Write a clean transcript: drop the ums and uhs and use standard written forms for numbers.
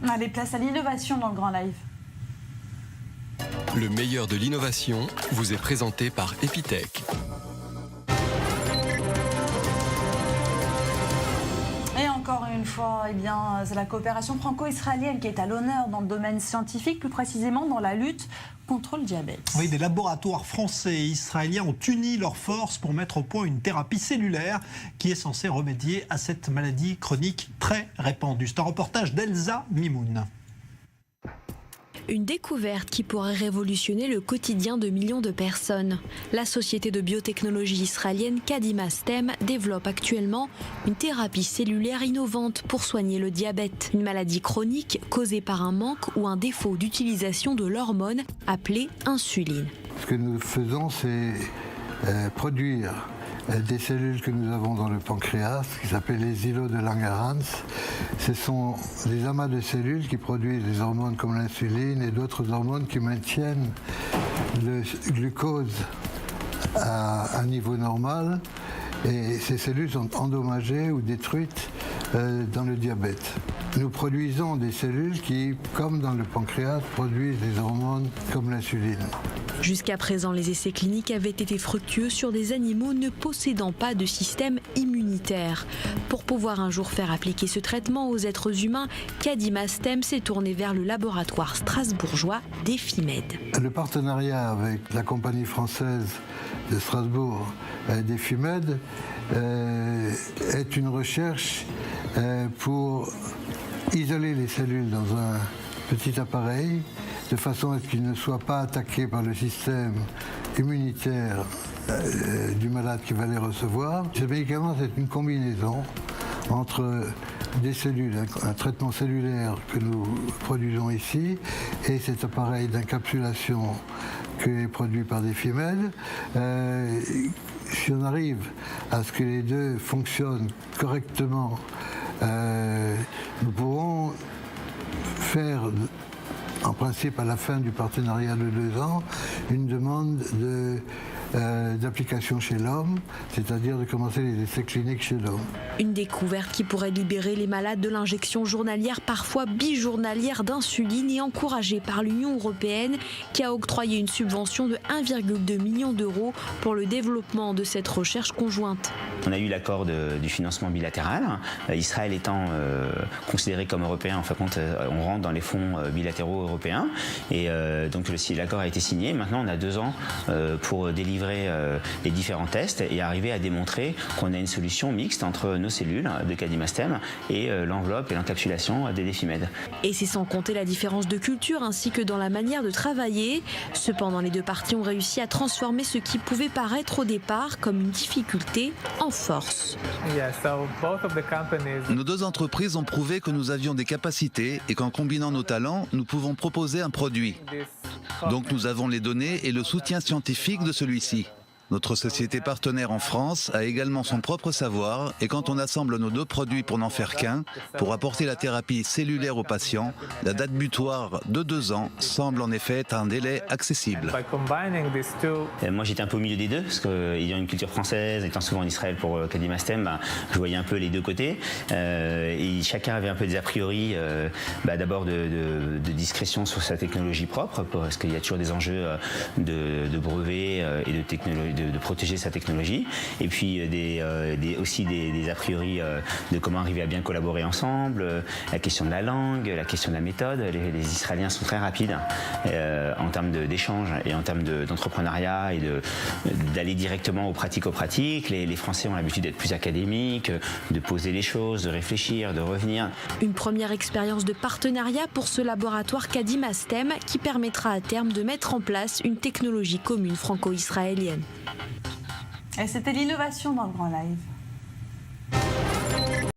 Allez, place à l'innovation dans le Grand Live. Le meilleur de l'innovation vous est présenté par Epitech. Et encore une fois, c'est la coopération franco-israélienne qui est à l'honneur dans le domaine scientifique, plus précisément dans la lutte contre le diabète. Oui, des laboratoires français et israéliens ont uni leurs forces pour mettre au point une thérapie cellulaire qui est censée remédier à cette maladie chronique très répandue. C'est un reportage d'Elsa Mimoun. Une découverte qui pourrait révolutionner le quotidien de millions de personnes. La société de biotechnologie israélienne Kadima Stem développe actuellement une thérapie cellulaire innovante pour soigner le diabète, une maladie chronique causée par un manque ou un défaut d'utilisation de l'hormone appelée insuline. Ce que nous faisons, c'est produire des cellules que nous avons dans le pancréas, qui s'appellent les îlots de Langerhans. Ce sont des amas de cellules qui produisent des hormones comme l'insuline et d'autres hormones qui maintiennent le glucose à un niveau normal. Et ces cellules sont endommagées ou détruites dans le diabète. Nous produisons des cellules qui, comme dans le pancréas, produisent des hormones comme l'insuline. Jusqu'à présent, les essais cliniques avaient été fructueux sur des animaux ne possédant pas de système immunitaire. Pour pouvoir un jour faire appliquer ce traitement aux êtres humains, Kadima Stem s'est tourné vers le laboratoire strasbourgeois d'Efimed. Le partenariat avec la compagnie française de Strasbourg d'Efimed est une recherche pour isoler les cellules dans un petit appareil de façon à ce qu'ils ne soient pas attaqués par le système immunitaire du malade qui va les recevoir. Ce médicament, c'est une combinaison entre des cellules, un traitement cellulaire que nous produisons ici, et cet appareil d'encapsulation qui est produit par Efimed. Si on arrive à ce que les deux fonctionnent correctement, nous pourrons faire, en principe à la fin du partenariat de 2 ans, une demande d'application chez l'homme, c'est-à-dire de commencer les essais cliniques chez l'homme. Une découverte qui pourrait libérer les malades de l'injection journalière, parfois bijournalière d'insuline, et encouragée par l'Union européenne qui a octroyé une subvention de 1,2 million d'euros pour le développement de cette recherche conjointe. On a eu l'accord du financement bilatéral. Israël étant considéré comme européen, en fin de compte, on rentre dans les fonds bilatéraux européens. Et donc l'accord a été signé. Maintenant, on a 2 ans pour délivrer les différents tests et arriver à démontrer qu'on a une solution mixte entre nos cellules de Kadima Stem et l'enveloppe et l'encapsulation d'Efimed. Et c'est sans compter la différence de culture ainsi que dans la manière de travailler. Cependant, les deux parties ont réussi à transformer ce qui pouvait paraître au départ comme une difficulté en force. Nos 2 entreprises ont prouvé que nous avions des capacités et qu'en combinant nos talents, nous pouvons proposer un produit. Donc nous avons les données et le soutien scientifique de celui-ci. Notre société partenaire en France a également son propre savoir et quand on assemble nos 2 produits pour n'en faire qu'un, pour apporter la thérapie cellulaire aux patients, la date butoir de 2 ans semble en effet être un délai accessible. Moi j'étais un peu au milieu des deux, parce qu'ayant une culture française, étant souvent en Israël pour Kadima Stem, je voyais un peu les deux côtés. Et chacun avait un peu des a priori, d'abord de discrétion sur sa technologie propre, parce qu'il y a toujours des enjeux de brevets et de technologie, de protéger sa technologie, et puis aussi des a priori de comment arriver à bien collaborer ensemble, la question de la langue, la question de la méthode. Les Israéliens sont très rapides en termes d'échange et en termes d'entrepreneuriat et d'aller directement aux pratiques. Les Français ont l'habitude d'être plus académiques, de poser les choses, de réfléchir, de revenir. Une première expérience de partenariat pour ce laboratoire Kadima Stem qui permettra à terme de mettre en place une technologie commune franco-israélienne. Et c'était l'innovation dans le Grand Live.